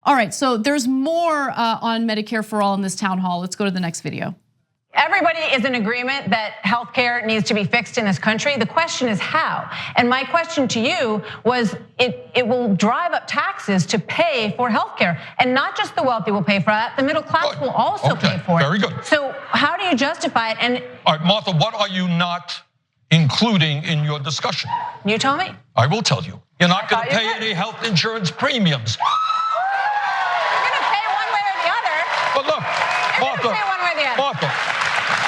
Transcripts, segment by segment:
All right, so there's more on Medicare for All in this town hall. Let's go to the next video. Everybody is in agreement that healthcare needs to be fixed in this country. The question is how. And my question to you was, it will drive up taxes to pay for healthcare, and not just the wealthy will pay for that. The middle class will also pay for it. Very good. So how do you justify it? And all right, Martha, what are you not including in your discussion? You tell me. I will tell you. You're not going to pay any health insurance premiums. You're going to pay one way or the other. But look, You're Martha, going to pay one way or the other. Martha.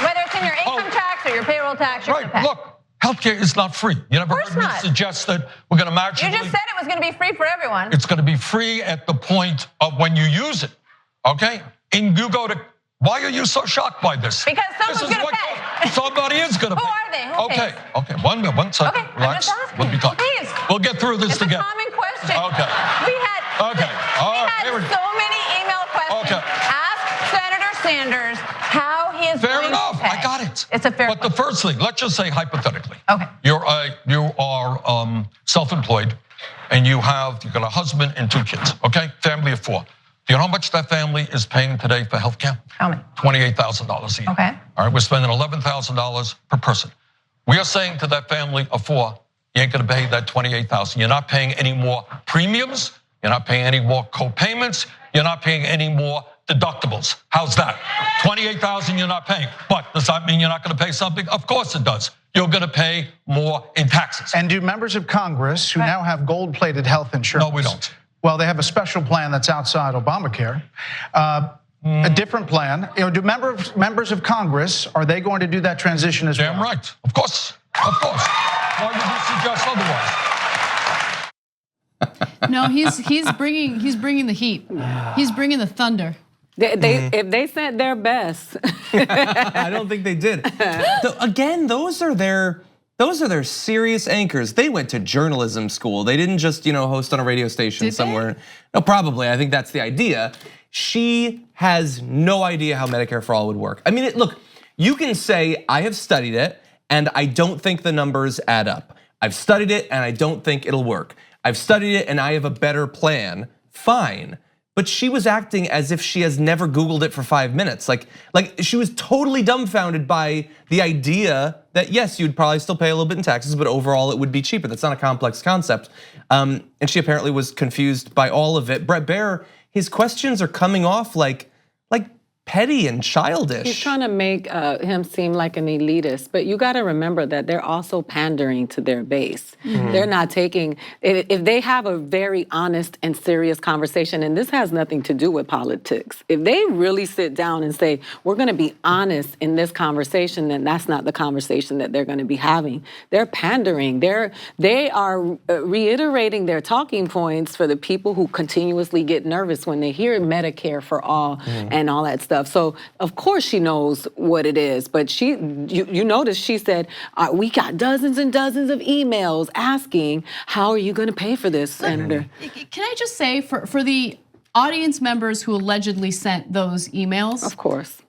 Whether it's in your income tax or your payroll tax, you're going to pay. Look, healthcare is not free. You never heard me suggest that we're going to magically. You just said it was going to be free for everyone. It's going to be free at the point of when you use it, okay? And you go to, why are you so shocked by this? Because someone's going to pay. Somebody is going to pay. Who are they? Who pays? Okay, one second, okay, relax. We'll be talking. Please. We'll get through this together. It's a common question. Okay. We had so many email questions. Okay. Ask Senator Sanders how he is Fair going enough, to pay. I got it. It's a fair But the first thing, let's just say hypothetically. Okay. You are self-employed, and you got a husband and 2 kids, okay? Family of 4. Do you know how much that family is paying today for healthcare? How many? $28,000 a year. Okay. All right, we're spending $11,000 per person. We are saying to that family of 4, you ain't gonna pay that $28,000. You're not paying any more premiums. You're not paying any more co-payments. You're not paying any more deductibles. How's that? $28,000 you're not paying. But does that mean you're not gonna pay something? Of course it does. You're gonna pay more in taxes. And do members of Congress who now have gold-plated health insurance? No, we don't. Well, they have a special plan that's outside Obamacare. A different plan. Do members of Congress, are they going to do that transition as well? Damn right. Of course. Of course. Why would you suggest otherwise? No, he's bringing the heat. He's bringing the thunder. If they sent their best. I don't think they did. Again, those are their serious anchors. They went to journalism school. They didn't just, host on a radio station somewhere. No, probably. I think that's the idea. She has no idea how Medicare for All would work. I mean, look, you can say, I have studied it and I don't think the numbers add up. I've studied it and I don't think it'll work. I've studied it and I have a better plan. Fine. But she was acting as if she has never Googled it for 5 minutes. Like she was totally dumbfounded by the idea that yes, you'd probably still pay a little bit in taxes, but overall it would be cheaper. That's not a complex concept. And she apparently was confused by all of it. Bret Baier, his questions are coming off like petty and childish. He's trying to make him seem like an elitist, but you got to remember that they're also pandering to their base. They're not taking, if they have a very honest and serious conversation, and this has nothing to do with politics, if they really sit down and say, we're gonna be honest in this conversation, then that's not the conversation that they're gonna be having. They're pandering, they are reiterating their talking points for the people who continuously get nervous when they hear Medicare for All and all that stuff. So of course she knows what it is, but you notice she said, we got dozens and dozens of emails asking, how are you gonna pay for this, Senator? Can I just say, for the audience members who allegedly sent those emails? Of course.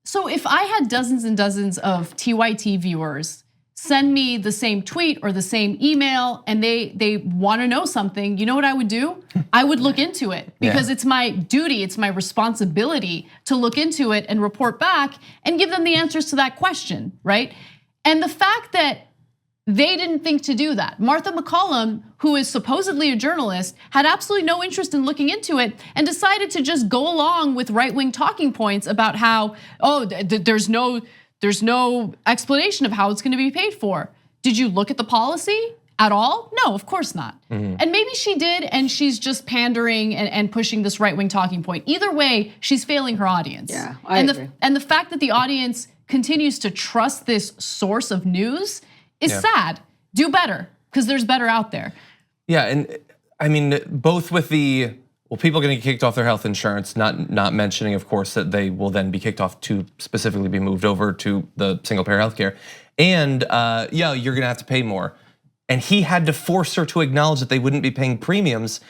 So if I had dozens and dozens of TYT viewers send me the same tweet or the same email and they wanna know something, you know what I would do? I would look into it because it's my duty, it's my responsibility to look into it and report back and give them the answers to that question, right? And the fact that they didn't think to do that. Martha McCollum, who is supposedly a journalist, had absolutely no interest in looking into it and decided to just go along with right-wing talking points about how, there's no explanation of how it's gonna be paid for. Did you look at the policy at all? No, of course not. And maybe she did, and she's just pandering and pushing this right-wing talking point. Either way, she's failing her audience. Yeah, I agree. And the fact that the audience continues to trust this source of news is sad. Do better, because there's better out there. Yeah, and I mean, both with people are gonna get kicked off their health insurance, not mentioning, of course, that they will then be kicked off to specifically be moved over to the single payer healthcare. And you're gonna have to pay more. And he had to force her to acknowledge that they wouldn't be paying premiums.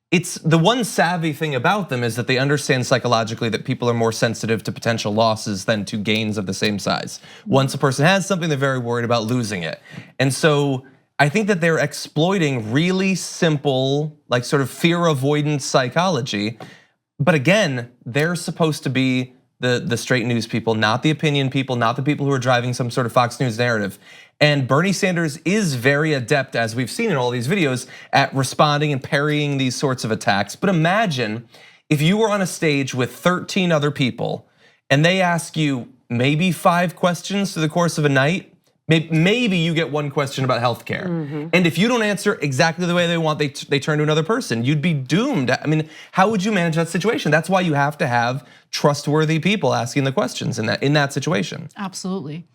It's the one savvy thing about them is that they understand psychologically that people are more sensitive to potential losses than to gains of the same size. Once a person has something, they're very worried about losing it. And so I think that they're exploiting really simple, like sort of fear avoidance psychology. But again, they're supposed to be the straight news people, not the opinion people, not the people who are driving some sort of Fox News narrative. And Bernie Sanders is very adept, as we've seen in all these videos, at responding and parrying these sorts of attacks. But imagine if you were on a stage with 13 other people and they ask you maybe 5 questions through the course of a night. Maybe you get 1 question about healthcare. And if you don't answer exactly the way they want, they turn to another person. You'd be doomed. I mean, how would you manage that situation? That's why you have to have trustworthy people asking the questions in that situation. Absolutely.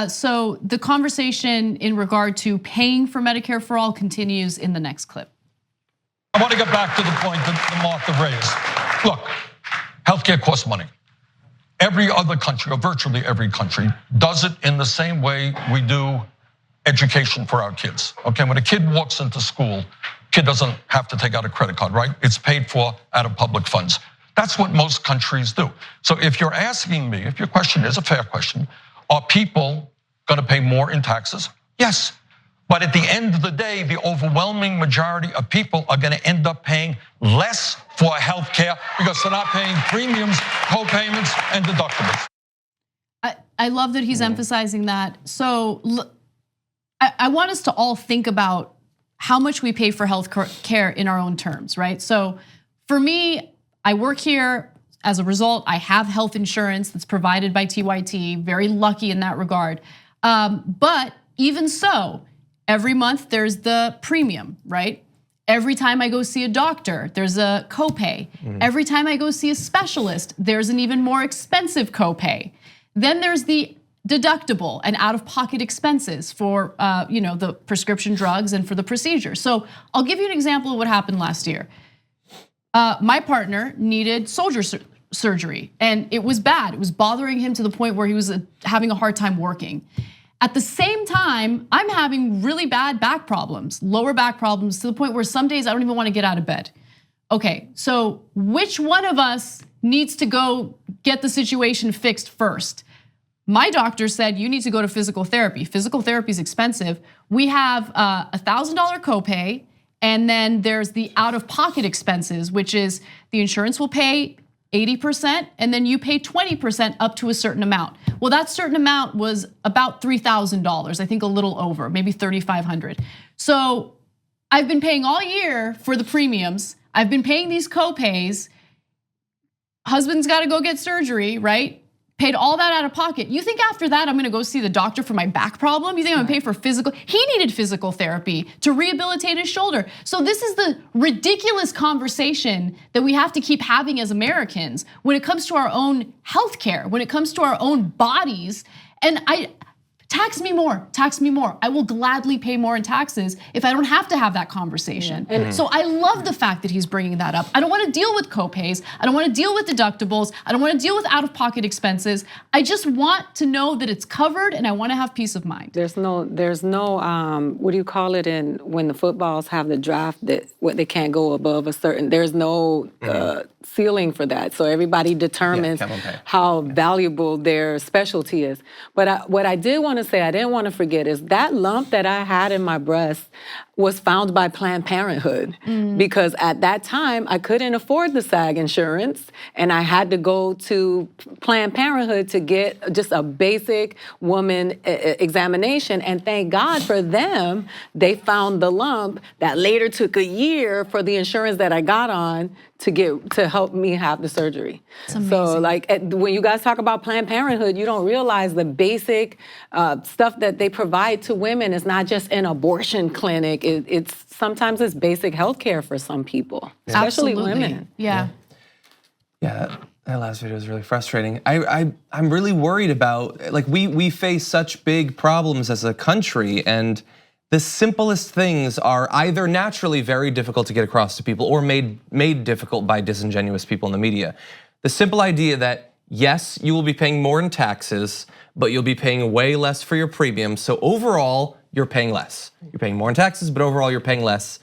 So the conversation in regard to paying for Medicare for all continues in the next clip. I want to get back to the point that Martha raised. Look, healthcare costs money. Every other country, or virtually every country, does it in the same way we do education for our kids. Okay, when a kid walks into school, kid doesn't have to take out a credit card, right? It's paid for out of public funds. That's what most countries do. So if you're asking me, if your question is a fair question, are people gonna pay more in taxes? Yes. But at the end of the day, the overwhelming majority of people are gonna end up paying less for healthcare because they're not paying premiums, co-payments, and deductibles. I love that he's emphasizing that. So I want us to all think about how much we pay for health care in our own terms, right? So for me, I work here. As a result, I have health insurance that's provided by TYT, very lucky in that regard. But even so, every month there's the premium, right? Every time I go see a doctor, there's a copay. Every time I go see a specialist, there's an even more expensive copay. Then there's the deductible and out-of-pocket expenses for the prescription drugs and for the procedure. So I'll give you an example of what happened last year. My partner needed soldier surgery, and it was bad. It was bothering him to the point where he was having a hard time working. At the same time, I'm having really bad back problems, lower back problems, to the point where some days I don't even want to get out of bed. Okay, so which one of us needs to go get the situation fixed first? My doctor said you need to go to physical therapy. Physical therapy is expensive. We have a $1,000 copay, and then there's the out-of-pocket expenses, which is the insurance will pay 80%, and then you pay 20% up to a certain amount. Well, that certain amount was about $3,000, I think a little over, maybe $3,500. So I've been paying all year for the premiums. I've been paying these copays. Husband's got to go get surgery, right? Paid all that out of pocket. You think after that I'm gonna go see the doctor for my back problem? You think I'm gonna pay for physical? He needed physical therapy to rehabilitate his shoulder. So this is the ridiculous conversation that we have to keep having as Americans when it comes to our own healthcare, when it comes to our own bodies. And tax me more, tax me more. I will gladly pay more in taxes if I don't have to have that conversation. And so I love the fact that he's bringing that up. I don't want to deal with copays. I don't want to deal with deductibles. I don't want to deal with out-of-pocket expenses. I just want to know that it's covered, and I want to have peace of mind. There's no, what do you call it when the footballs have the draft that they can't go above a certain, there's no ceiling for that. So everybody determines how valuable their specialty is. But what I did want to say, I didn't want to forget, is that lump that I had in my breast was found by Planned Parenthood, because at that time I couldn't afford the SAG insurance, and I had to go to Planned Parenthood to get just a basic woman examination. And thank God for them, they found the lump that later took a year for the insurance that I got on to help me have the surgery. So like when you guys talk about Planned Parenthood, you don't realize the basic stuff that they provide to women is not just an abortion clinic. It's sometimes it's basic health care for some people, especially women. Yeah, that last video is really frustrating. I'm really worried about, like, we face such big problems as a country, and the simplest things are either naturally very difficult to get across to people or made difficult by disingenuous people in the media. The simple idea that yes, you will be paying more in taxes, but you'll be paying way less for your premiums. So overall, you're paying less. You're paying more in taxes, but overall you're paying less.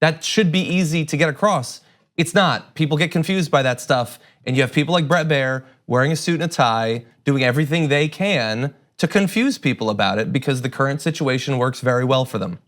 That should be easy to get across. It's not. People get confused by that stuff, and you have people like Brett Baer wearing a suit and a tie, doing everything they can to confuse people about it because the current situation works very well for them.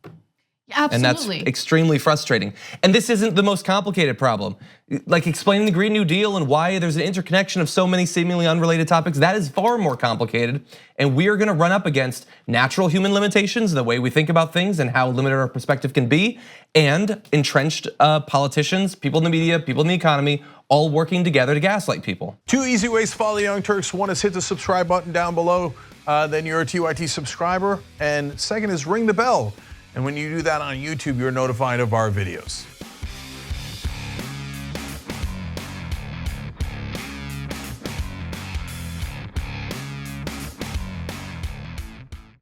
Absolutely. And that's extremely frustrating. And this isn't the most complicated problem. Like explaining the Green New Deal and why there's an interconnection of so many seemingly unrelated topics, that is far more complicated. And we are gonna run up against natural human limitations, the way we think about things and how limited our perspective can be, and entrenched politicians, people in the media, people in the economy, all working together to gaslight people. 2 easy ways to follow the Young Turks. One is hit the subscribe button down below, then you're a TYT subscriber. And second is ring the bell. And when you do that on YouTube, you're notified of our videos.